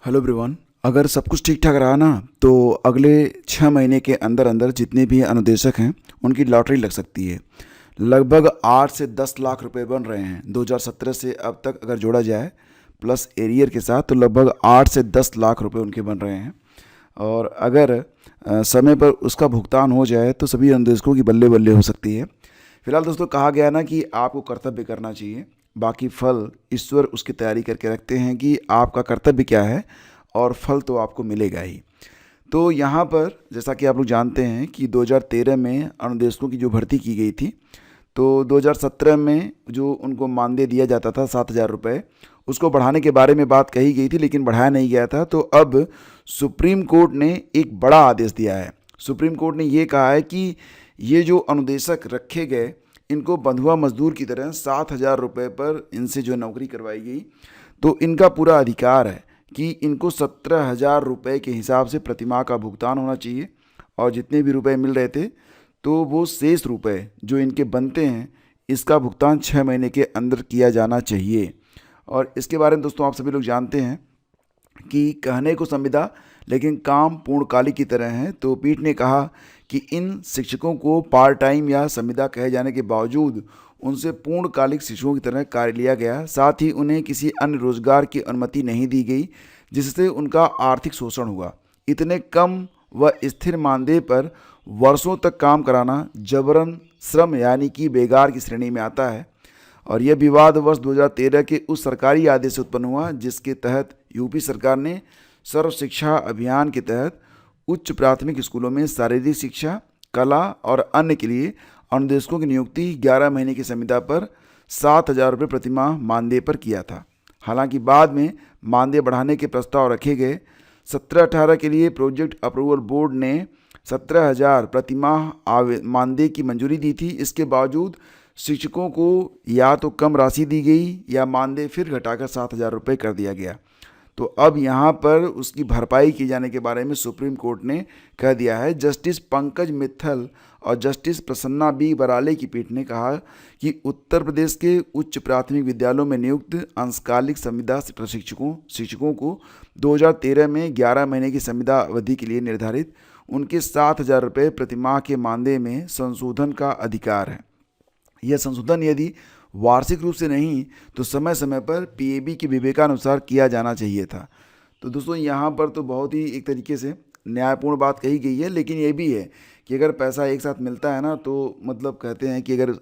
Hello everyone. अगर सब कुछ ठीक ठाक रहा ना तो अगले 6 महीने के अंदर अंदर जितने भी अनुदेशक हैं उनकी लॉटरी लग सकती है। लगभग 8 से 10 लाख रुपए बन रहे हैं 2017 से अब तक अगर जोड़ा जाए प्लस एरियर के साथ, तो लगभग 8 से 10 लाख रुपए उनके बन रहे हैं। और अगर समय पर उसका भुगतान हो जाए तो सभी अनुदेशकों की बल्ले बल्ले हो सकती है। फिलहाल दोस्तों कहा गया ना कि आपको कर्तव्य करना चाहिए, बाकी फल ईश्वर उसकी तैयारी करके रखते हैं कि आपका कर्तव्य क्या है, और फल तो आपको मिलेगा ही। तो यहाँ पर जैसा कि आप लोग जानते हैं कि 2013 में अनुदेशकों की जो भर्ती की गई थी, तो 2017 में जो उनको मानदेय दिया जाता था 7,000 रुपये, उसको बढ़ाने के बारे में बात कही गई थी लेकिन बढ़ाया नहीं गया था। तो अब सुप्रीम कोर्ट ने एक बड़ा आदेश दिया है। सुप्रीम कोर्ट ने ये कहा है कि ये जो अनुदेशक रखे गए इनको बंधुआ मजदूर की तरह 7,000 रुपये पर इनसे जो नौकरी करवाई गई, तो इनका पूरा अधिकार है कि इनको 17,000 रुपये के हिसाब से प्रतिमाह का भुगतान होना चाहिए। और जितने भी रुपए मिल रहे थे तो वो शेष रुपए जो इनके बनते हैं इसका भुगतान 6 महीने के अंदर किया जाना चाहिए। और इसके बारे में दोस्तों आप सभी लोग जानते हैं कि कहने को संविदा लेकिन काम पूर्णकालिक की तरह है। तो पीठ ने कहा कि इन शिक्षकों को पार्ट टाइम या संविदा कहे जाने के बावजूद उनसे पूर्णकालिक शिक्षकों की तरह कार्य लिया गया। साथ ही उन्हें किसी अन्य रोजगार की अनुमति नहीं दी गई जिससे उनका आर्थिक शोषण हुआ। इतने कम व स्थिर मानदेय पर वर्षों तक काम कराना जबरन श्रम यानी कि बेगार की श्रेणी में आता है। और यह विवाद वर्ष 2013 के उस सरकारी आदेश से उत्पन्न हुआ जिसके तहत यूपी सरकार ने सर्व शिक्षा अभियान के तहत उच्च प्राथमिक स्कूलों में शारीरिक शिक्षा, कला और अन्य के लिए अनुदेशकों की नियुक्ति 11 महीने की संविदा पर 7,000 रुपये प्रतिमाह मानदेय पर किया था। हालांकि बाद में मानदेय बढ़ाने के प्रस्ताव रखे गए। 17-18 के लिए प्रोजेक्ट अप्रूवल बोर्ड ने 17,000 प्रतिमाह मानदेय की मंजूरी दी थी। इसके बावजूद शिक्षकों को या तो कम राशि दी गई या मानदेय फिर घटाकर 7,000 रुपये कर दिया गया। तो अब यहाँ पर उसकी भरपाई किए जाने के बारे में सुप्रीम कोर्ट ने कह दिया है। जस्टिस पंकज मित्तल और जस्टिस प्रसन्ना बी बराले की पीठ ने कहा कि उत्तर प्रदेश के उच्च प्राथमिक विद्यालयों में नियुक्त अंशकालिक संविदा शिक्षकों को 2013 में 11 महीने की संविदा अवधि के लिए निर्धारित उनके 7,000 रुपये प्रतिमाह के मानदेय में संशोधन का अधिकार है। यह संशोधन यदि वार्षिक रूप से नहीं तो समय समय पर पीएबी के विवेकानुसार किया जाना चाहिए था। तो दोस्तों यहाँ पर तो बहुत ही एक तरीके से न्यायपूर्ण बात कही गई है, लेकिन ये भी है कि अगर पैसा एक साथ मिलता है ना तो मतलब कहते हैं कि अगर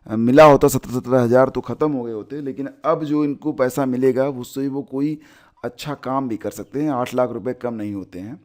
मिला होता 17,000 तो ख़त्म हो गए होते, लेकिन अब जो इनको पैसा मिलेगा उससे वो कोई अच्छा काम भी कर सकते हैं। 8 लाख रुपये कम नहीं होते हैं।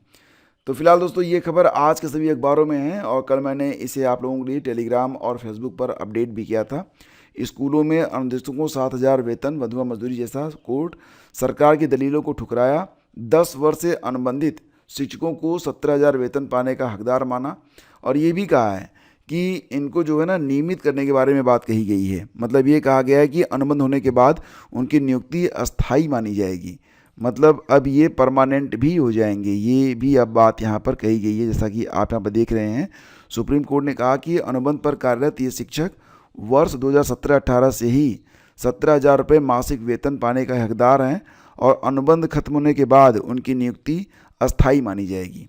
तो फिलहाल दोस्तों ये खबर आज के सभी अखबारों में है और कल मैंने इसे आप लोगों के लिए टेलीग्राम और फेसबुक पर अपडेट भी किया था। स्कूलों में अनुदेशकों को 7,000 वेतन बंधुआ मजदूरी जैसा कोर्ट सरकार की दलीलों को ठुकराया। 10 वर्ष से अनुबंधित शिक्षकों को 17,000 वेतन पाने का हकदार माना। और ये भी कहा है कि इनको जो है ना नियमित करने के बारे में बात कही गई है। मतलब ये कहा गया है कि अनुबंध होने के बाद उनकी नियुक्ति अस्थाई मानी जाएगी, मतलब अब ये परमानेंट भी हो जाएंगे। ये भी अब बात यहाँ पर कही गई है जैसा कि आप यहाँ पर देख रहे हैं। सुप्रीम कोर्ट ने कहा कि अनुबंध पर कार्यरत ये शिक्षक वर्ष 2017-18 से ही 17,000 रुपये मासिक वेतन पाने का हकदार हैं और अनुबंध खत्म होने के बाद उनकी नियुक्ति अस्थाई मानी जाएगी।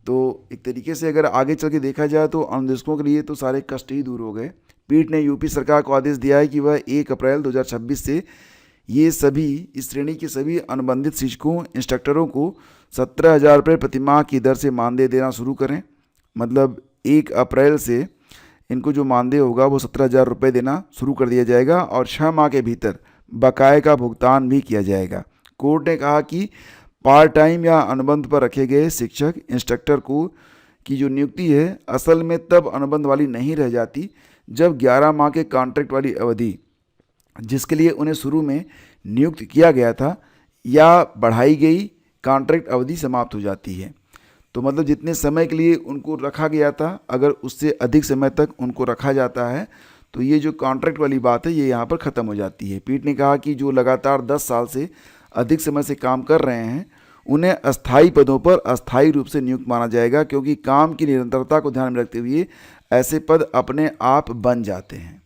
तो एक तरीके से अगर आगे चल के देखा जाए तो अनुदेशकों के लिए तो सारे कष्ट ही दूर हो गए। पीठ ने यूपी सरकार को आदेश दिया है कि वह 1 अप्रैल 2026 से ये सभी इस श्रेणी के सभी अनुबंधित शिक्षकों इंस्ट्रक्टरों को 17,000 रुपये प्रतिमाह की दर से मानदेय देना शुरू करें। मतलब 1 अप्रैल से इनको जो मानदेय होगा वो 17,000 रुपये देना शुरू कर दिया जाएगा और 6 माह के भीतर बकाये का भुगतान भी किया जाएगा। कोर्ट ने कहा कि पार्ट टाइम या अनुबंध पर रखे गए शिक्षक इंस्ट्रक्टर को की जो नियुक्ति है असल में तब अनुबंध वाली नहीं रह जाती जब 11 माह के कॉन्ट्रैक्ट वाली अवधि जिसके लिए उन्हें शुरू में नियुक्त किया गया था या बढ़ाई गई कॉन्ट्रैक्ट अवधि समाप्त हो जाती है। तो मतलब जितने समय के लिए उनको रखा गया था अगर उससे अधिक समय तक उनको रखा जाता है तो ये जो कॉन्ट्रैक्ट वाली बात है ये यहाँ पर ख़त्म हो जाती है। पीठ ने कहा कि जो लगातार 10 साल से अधिक समय से काम कर रहे हैं उन्हें अस्थायी पदों पर अस्थायी रूप से नियुक्त माना जाएगा, क्योंकि काम की निरंतरता को ध्यान में रखते हुए ऐसे पद अपने आप बन जाते हैं।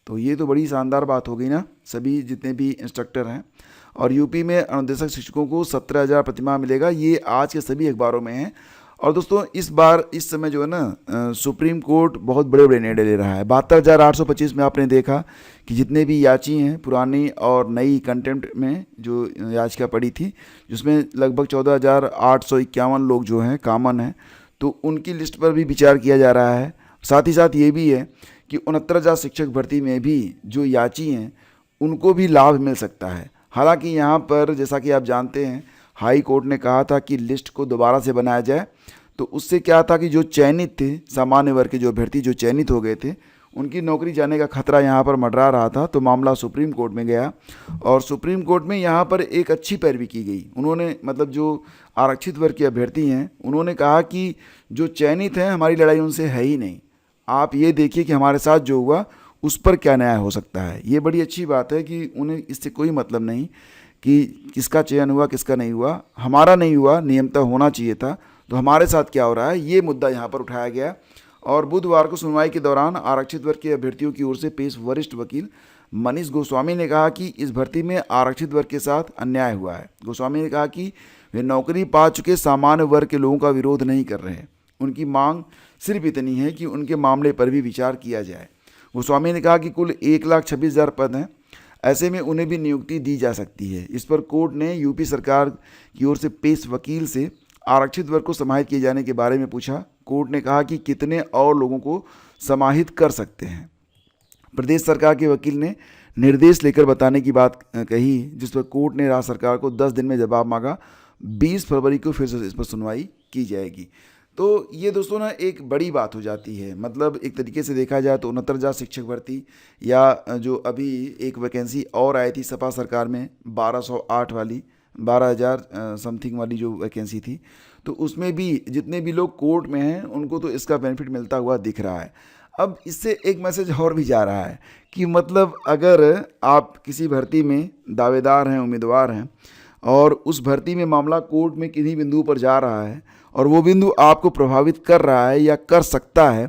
तो ये तो बड़ी शानदार बात हो गई ना सभी जितने भी इंस्ट्रक्टर हैं। और यूपी में अनुदेशक शिक्षकों को 17,000 प्रतिमाह मिलेगा। ये आज के सभी अखबारों में है। और दोस्तों इस बार इस समय जो है ना सुप्रीम कोर्ट बहुत बड़े बड़े निर्णय ले रहा है। 72,825 में आपने देखा कि जितने भी याची हैं पुरानी और नई कंटेम्प्ट में जो याचिका पड़ी थी, जिसमें लगभग 14,851 लोग जो हैं कॉमन हैं, तो उनकी लिस्ट पर भी विचार किया जा रहा है। साथ ही साथ ये भी है कि 69,000 शिक्षक भर्ती में भी जो याची हैं उनको भी लाभ मिल सकता है। हालांकि यहाँ पर जैसा कि आप जानते हैं हाई कोर्ट ने कहा था कि लिस्ट को दोबारा से बनाया जाए, तो उससे क्या था कि जो चयनित थे सामान्य वर्ग के जो अभ्यर्थी जो चयनित हो गए थे उनकी नौकरी जाने का खतरा यहाँ पर मंडरा रहा था। तो मामला सुप्रीम कोर्ट में गया और सुप्रीम कोर्ट में यहाँ पर एक अच्छी पैरवी की गई। उन्होंने मतलब जो आरक्षित वर्ग के अभ्यर्थी हैं उन्होंने कहा कि जो चयनित हैं हमारी लड़ाई उनसे है ही नहीं, आप ये देखिए कि हमारे साथ जो हुआ उस पर क्या न्याय हो सकता है। ये बड़ी अच्छी बात है कि उन्हें इससे कोई मतलब नहीं कि किसका चयन हुआ किसका नहीं हुआ, हमारा नहीं हुआ, नियमतः होना चाहिए था, तो हमारे साथ क्या हो रहा है, ये मुद्दा यहाँ पर उठाया गया। और बुधवार को सुनवाई के दौरान आरक्षित वर्ग के अभ्यर्थियों की ओर से पेश वरिष्ठ वकील मनीष गोस्वामी ने कहा कि इस भर्ती में आरक्षित वर्ग के साथ अन्याय हुआ है। गोस्वामी ने कहा कि वे नौकरी पा चुके सामान्य वर्ग के लोगों का विरोध नहीं कर रहे हैं, उनकी मांग सिर्फ इतनी है कि उनके मामले पर भी विचार किया जाए। गोस्वामी ने कहा कि कुल 1,26,000 पद हैं, ऐसे में उन्हें भी नियुक्ति दी जा सकती है। इस पर कोर्ट ने यूपी सरकार की ओर से पेश वकील से आरक्षित वर्ग को समाहित किए जाने के बारे में पूछा। कोर्ट ने कहा कि कितने और लोगों को समाहित कर सकते हैं। प्रदेश सरकार के वकील ने निर्देश लेकर बताने की बात कही, जिस पर कोर्ट ने राज्य सरकार को 10 दिन में जवाब मांगा। 20 फरवरी को फिर से इस पर सुनवाई की जाएगी। तो ये दोस्तों ना एक बड़ी बात हो जाती है। मतलब एक तरीके से देखा जाए तो 69,000 शिक्षक भर्ती या जो अभी एक वैकेंसी और आई थी सपा सरकार में 1208 वाली 12,000 समथिंग वाली जो वैकेंसी थी, तो उसमें भी जितने भी लोग कोर्ट में हैं उनको तो इसका बेनिफिट मिलता हुआ दिख रहा है। अब इससे एक मैसेज और भी जा रहा है कि मतलब अगर आप किसी भर्ती में दावेदार हैं, उम्मीदवार हैं और उस भर्ती में मामला कोर्ट में किन्हीं बिंदु पर जा रहा है और वो बिंदु आपको प्रभावित कर रहा है या कर सकता है,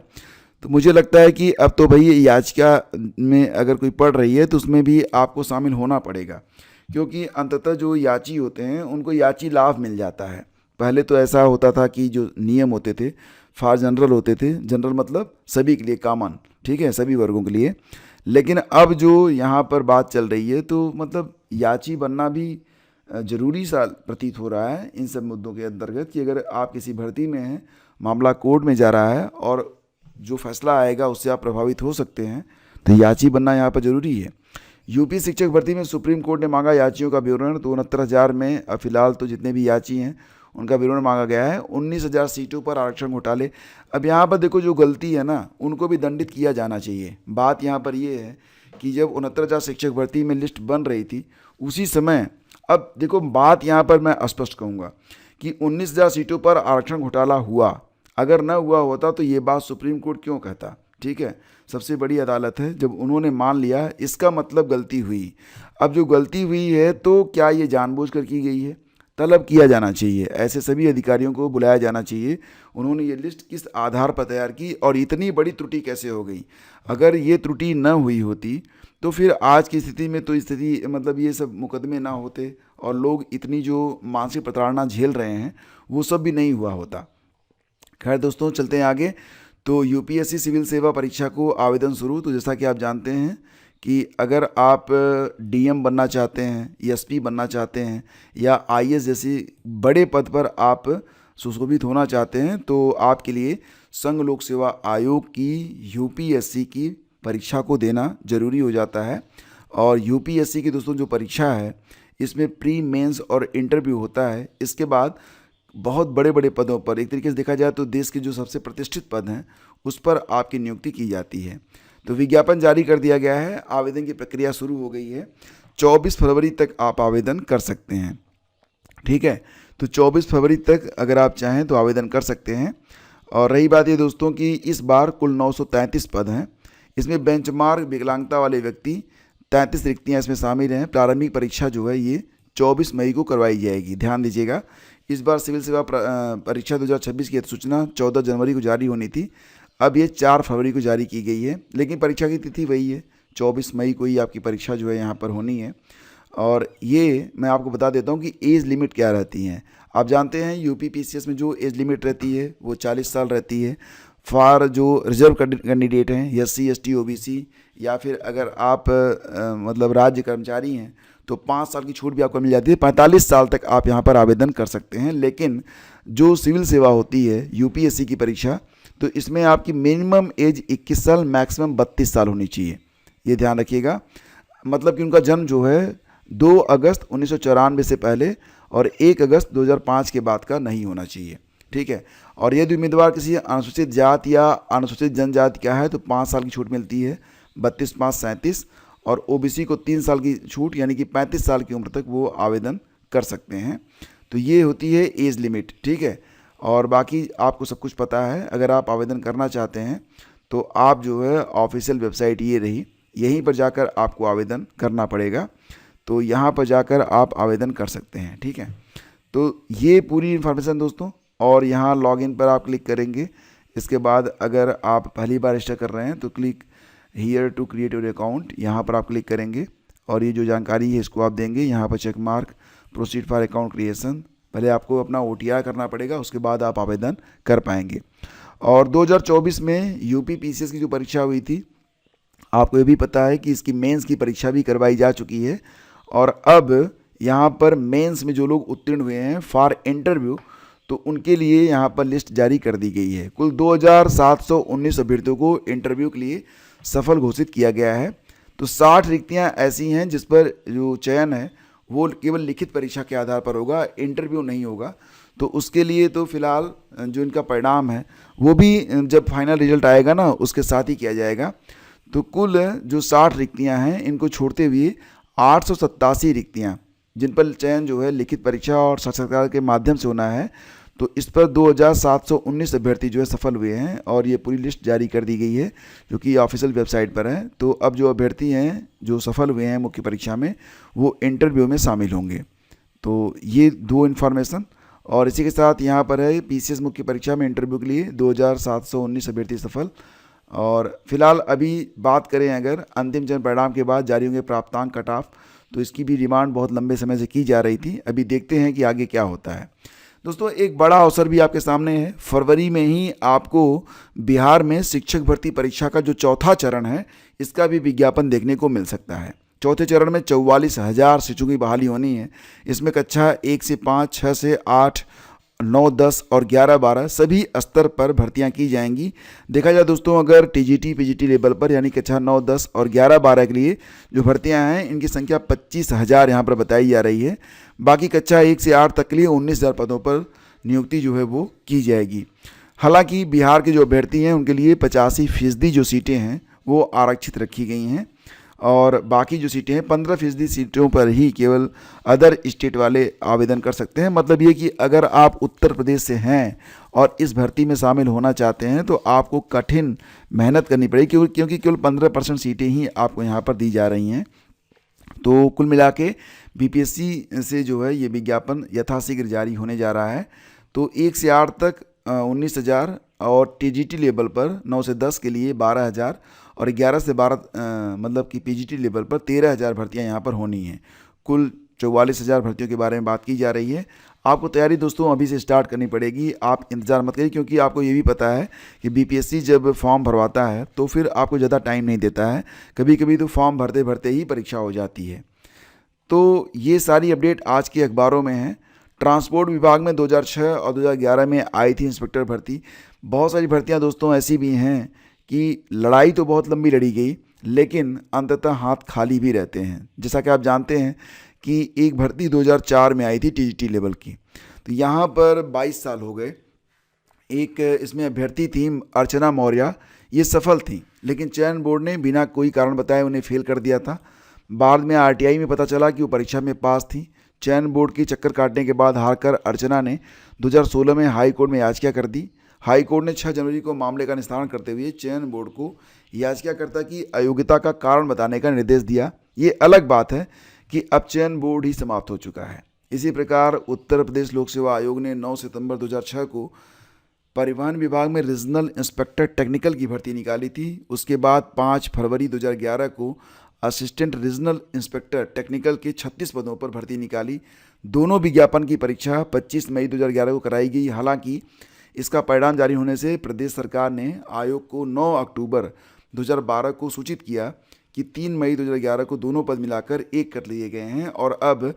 तो मुझे लगता है कि अब तो भाई याचिका में अगर कोई पढ़ रही है तो उसमें भी आपको शामिल होना पड़ेगा, क्योंकि अंततः जो याची होते हैं उनको याची लाभ मिल जाता है। पहले तो ऐसा होता था कि जो नियम होते थे फॉर जनरल होते थे, जनरल मतलब सभी के लिए कॉमन, ठीक है, सभी वर्गों के लिए। लेकिन अब जो यहाँ पर बात चल रही है तो मतलब याची बनना भी ज़रूरी सा प्रतीत हो रहा है इन सब मुद्दों के अंतर्गत कि अगर आप किसी भर्ती में हैं, मामला कोर्ट में जा रहा है और जो फैसला आएगा उससे आप प्रभावित हो सकते हैं, तो याची बनना यहाँ पर ज़रूरी है। यूपी शिक्षक भर्ती में सुप्रीम कोर्ट ने मांगा याचियों का विवरण। तो 69,000 में अब फिलहाल तो जितने भी याची हैं उनका विवरण मांगा गया है। 19,000 सीटों पर आरक्षण घोटाले। अब यहाँ पर देखो जो गलती है ना उनको भी दंडित किया जाना चाहिए। बात यहाँ पर ये है कि जब 69,000 शिक्षक भर्ती में लिस्ट बन रही थी उसी समय, अब देखो बात यहाँ पर मैं स्पष्ट कहूँगा कि 19,000 सीटों पर आरक्षण घोटाला हुआ, अगर न हुआ होता तो ये बात सुप्रीम कोर्ट क्यों कहता, ठीक है, सबसे बड़ी अदालत है। जब उन्होंने मान लिया इसका मतलब गलती हुई। अब जो गलती हुई है तो क्या ये जानबूझकर की गई है, तलब किया जाना चाहिए, ऐसे सभी अधिकारियों को बुलाया जाना चाहिए। उन्होंने ये लिस्ट किस आधार पर तैयार की और इतनी बड़ी त्रुटि कैसे हो गई। अगर ये त्रुटि न हुई होती तो फिर आज की स्थिति में तो स्थिति मतलब ये सब मुकदमे ना होते और लोग इतनी जो मानसिक प्रताड़ना झेल रहे हैं वो सब भी नहीं हुआ होता। खैर दोस्तों चलते हैं आगे। तो यूपीएससी सिविल सेवा परीक्षा को आवेदन शुरू। तो जैसा कि आप जानते हैं कि अगर आप डीएम बनना चाहते हैं, एसपी बनना चाहते हैं या आईएएस जैसी बड़े पद पर आप सुशोभित होना चाहते हैं तो आपके लिए संघ लोक सेवा आयोग की यूपीएससी की परीक्षा को देना ज़रूरी हो जाता है। और यूपीएससी की दोस्तों जो परीक्षा है इसमें प्री मेंस और इंटरव्यू होता है। इसके बाद बहुत बड़े बड़े पदों पर, एक तरीके से देखा जाए तो देश के जो सबसे प्रतिष्ठित पद हैं उस पर आपकी नियुक्ति की जाती है। तो विज्ञापन जारी कर दिया गया है, आवेदन की प्रक्रिया शुरू हो गई है। 24 फरवरी तक आप आवेदन कर सकते हैं, ठीक है। तो 24 फरवरी तक अगर आप चाहें तो आवेदन कर सकते हैं। और रही बात ये दोस्तों कि इस बार कुल 933 पद हैं। इसमें बेंचमार्क विकलांगता वाले व्यक्ति 33 रिक्तियाँ इसमें शामिल हैं। प्रारंभिक परीक्षा जो है ये 24 मई को करवाई जाएगी। ध्यान दीजिएगा, इस बार सिविल सेवा परीक्षा 2026 की सूचना 14 जनवरी को जारी होनी थी, अब ये 4 फरवरी को जारी की गई है। लेकिन परीक्षा की तिथि वही है, 24 मई को ही आपकी परीक्षा जो है यहाँ पर होनी है। और ये मैं आपको बता देता हूँ कि एज लिमिट क्या रहती है। आप जानते हैं यूपी पीसीएस में जो एज लिमिट रहती है वो 40 साल रहती है फॉर जो रिजर्व कैंडिडेट हैं, एससी एसटी ओबीसी, या फिर अगर आप मतलब राज्य कर्मचारी हैं तो 5 साल की छूट भी आपको मिल जाती है। 45 साल तक आप यहाँ पर आवेदन कर सकते हैं। लेकिन जो सिविल सेवा होती है यूपीएससी की परीक्षा, तो इसमें आपकी मिनिमम एज 21 साल मैक्सिमम 32 साल होनी चाहिए, ये ध्यान रखिएगा। मतलब कि उनका जन्म जो है 2 अगस्त 1994 से पहले और 1 अगस्त 2005 के बाद का नहीं होना चाहिए, ठीक है। और यदि उम्मीदवार किसी अनुसूचित जाति या अनुसूचित जनजाति का है तो 5 साल की छूट मिलती है, 32 5 37, और ओबीसी को 3 साल की छूट यानी कि 35 साल की उम्र तक वो आवेदन कर सकते हैं। तो ये होती है एज लिमिट, ठीक है। और बाकी आपको सब कुछ पता है। अगर आप आवेदन करना चाहते हैं तो आप जो है ऑफिशियल वेबसाइट ये रही, यहीं पर जाकर आपको आवेदन करना पड़ेगा। तो यहाँ पर जाकर आप आवेदन कर सकते हैं, ठीक है। तो ये पूरी इन्फॉर्मेशन दोस्तों, और यहाँ लॉगिन पर आप क्लिक करेंगे। इसके बाद अगर आप पहली बार रजिस्टर कर रहे हैं तो click here to create your account, यहाँ पर आप क्लिक करेंगे और ये जो जानकारी है इसको आप देंगे। यहाँ पर check mark proceed for account creation, पहले आपको अपना OTR करना पड़ेगा, उसके बाद आप आवेदन कर पाएंगे। और 2024 में यूपी पीसीएस की जो परीक्षा हुई थी, आपको ये भी पता है कि इसकी मेंस की परीक्षा भी करवाई जा चुकी है। और अब यहाँ पर मेंस में जो लोग उत्तीर्ण हुए हैं फॉर इंटरव्यू, तो उनके लिए यहाँ पर लिस्ट जारी कर दी गई है। कुल 2719 अभ्यर्थियों को इंटरव्यू के लिए सफल घोषित किया गया है। तो 60 रिक्तियाँ ऐसी हैं जिस पर जो चयन है वो केवल लिखित परीक्षा के आधार पर होगा, इंटरव्यू नहीं होगा। तो उसके लिए तो फिलहाल जो इनका परिणाम है वो भी जब फाइनल रिजल्ट आएगा ना उसके साथ ही किया जाएगा। तो कुल जो 60 रिक्तियाँ हैं इनको छोड़ते हुए 887 रिक्तियाँ जिन पर चयन जो है लिखित परीक्षा और साक्षात्कार के माध्यम से होना है, तो इस पर 2719 अभ्यर्थी जो है सफल हुए हैं। और ये पूरी लिस्ट जारी कर दी गई है जो कि ऑफिशियल वेबसाइट पर है। तो अब जो अभ्यर्थी हैं जो सफल हुए हैं मुख्य परीक्षा में वो इंटरव्यू में शामिल होंगे। तो ये 2 इन्फॉर्मेशन, और इसी के साथ यहाँ पर है पीसीएस मुख्य परीक्षा में इंटरव्यू के लिए 2719 अभ्यर्थी सफल। और फिलहाल अभी बात करें अगर अंतिम चयन परिणाम के बाद जारी होंगे प्राप्तांक कट ऑफ, तो इसकी भी डिमांड बहुत लंबे समय से की जा रही थी। अभी देखते हैं कि आगे क्या होता है। दोस्तों एक बड़ा अवसर भी आपके सामने है। फरवरी में ही आपको बिहार में शिक्षक भर्ती परीक्षा का जो चौथा चरण है इसका भी विज्ञापन देखने को मिल सकता है। चौथे चरण में 44,000 शिक्षकों की बहाली होनी है। इसमें कक्षा 1 से 5, 6 से 8, 9, 10 और 11, 12 सभी स्तर पर भर्तियां की जाएंगी। देखा जाए दोस्तों अगर टीजीटी पीजीटी लेवल पर यानी कक्षा 9, 10 और 11, 12 के लिए जो भर्तियां हैं इनकी संख्या 25,000 यहाँ पर बताई जा रही है। बाकी कक्षा 1 से 8 तक के लिए 19,000 पदों पर नियुक्ति जो है वो की जाएगी। हालांकि बिहार के जो अभ्यर्थी हैं उनके लिए 85% जो सीटें हैं वो आरक्षित रखी गई हैं, और बाकी जो सीटें हैं 15% सीटों पर ही केवल अदर स्टेट वाले आवेदन कर सकते हैं। मतलब ये कि अगर आप उत्तर प्रदेश से हैं और इस भर्ती में शामिल होना चाहते हैं तो आपको कठिन मेहनत करनी पड़ेगी, क्योंकि केवल 15% सीटें ही आपको यहाँ पर दी जा रही हैं। तो कुल मिला के बीपीएससी से जो है ये विज्ञापन यथाशीघ्र जारी होने जा रहा है। तो 1 से 8 तक 19,000 और टीजीटी लेवल पर 9 से 10 के लिए 12,000 और 11 से 12 मतलब कि पीजीटी लेवल पर 13,000 भर्तियां यहाँ पर होनी हैं। कुल 44,000 भर्तियों के बारे में बात की जा रही है। आपको तैयारी दोस्तों अभी से स्टार्ट करनी पड़ेगी, आप इंतज़ार मत करिए, क्योंकि आपको ये भी पता है कि बीपीएससी जब फॉर्म भरवाता है तो फिर आपको ज़्यादा टाइम नहीं देता है। कभी कभी तो फॉर्म भरते भरते ही परीक्षा हो जाती है। तो ये सारी अपडेट आज के अखबारों में है। ट्रांसपोर्ट विभाग में 2006 और 2011 में आई थी इंस्पेक्टर भर्ती। बहुत सारी भर्तियां दोस्तों ऐसी भी हैं कि लड़ाई तो बहुत लंबी लड़ी गई लेकिन अंततः हाथ खाली भी रहते हैं। जैसा कि आप जानते हैं कि एक भर्ती 2004 में आई थी टीजीटी लेवल की, तो यहाँ पर 22 साल हो गए। एक इसमें अभ्यर्थी थी अर्चना मौर्य, ये सफल थी लेकिन चयन बोर्ड ने बिना कोई कारण बताए उन्हें फेल कर दिया था। बाद में आरटीआई में पता चला कि वो परीक्षा में पास थी। चयन बोर्ड की चक्कर काटने के बाद हारकर अर्चना ने 2016 में हाई कोर्ट में याचिका कर दी। हाई कोर्ट ने 6 जनवरी को मामले का निस्तारण करते हुए चयन बोर्ड को याचिकाकर्ता की अयोग्यता का कारण बताने का निर्देश दिया। ये अलग बात है कि अब चयन बोर्ड ही समाप्त हो चुका है। इसी प्रकार उत्तर प्रदेश लोक सेवा आयोग ने 9 सितंबर 2006 को परिवहन विभाग में रीजनल इंस्पेक्टर टेक्निकल की भर्ती निकाली थी। उसके बाद 5 फरवरी 2011 को असिस्टेंट रीजनल इंस्पेक्टर टेक्निकल के 36 पदों पर भर्ती निकाली। दोनों विज्ञापन की परीक्षा 25 मई 2011 को कराई गई। हालांकि इसका परिणाम जारी होने से प्रदेश सरकार ने आयोग को 9 अक्टूबर 2012 को सूचित किया कि 3 मई 2011 को दोनों पद मिलाकर एक कर लिए गए हैं और अब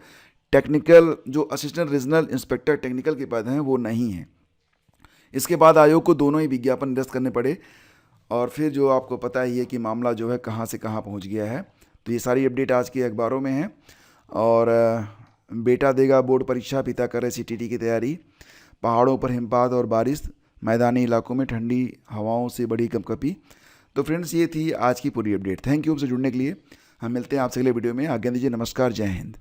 टेक्निकल जो असिस्टेंट रीजनल इंस्पेक्टर टेक्निकल के पद हैं वो नहीं हैं। इसके बाद आयोग को दोनों ही विज्ञापन निरस्त करने पड़े और फिर जो आपको पता ही है कि मामला जो है कहाँ से कहाँ पहुंच गया है। तो ये सारी अपडेट आज के अखबारों में है। और बेटा देगा बोर्ड परीक्षा, पिता करे सीटीटी की तैयारी, पहाड़ों पर हिमपात और बारिश, मैदानी इलाकों में ठंडी हवाओं से बड़ी कंपकपी। तो फ्रेंड्स, ये थी आज की पूरी अपडेट। थैंक यू हमसे जुड़ने के लिए। हम मिलते हैं आपसे अगले वीडियो में। आज्ञा दीजिए। नमस्कार, जय हिंद।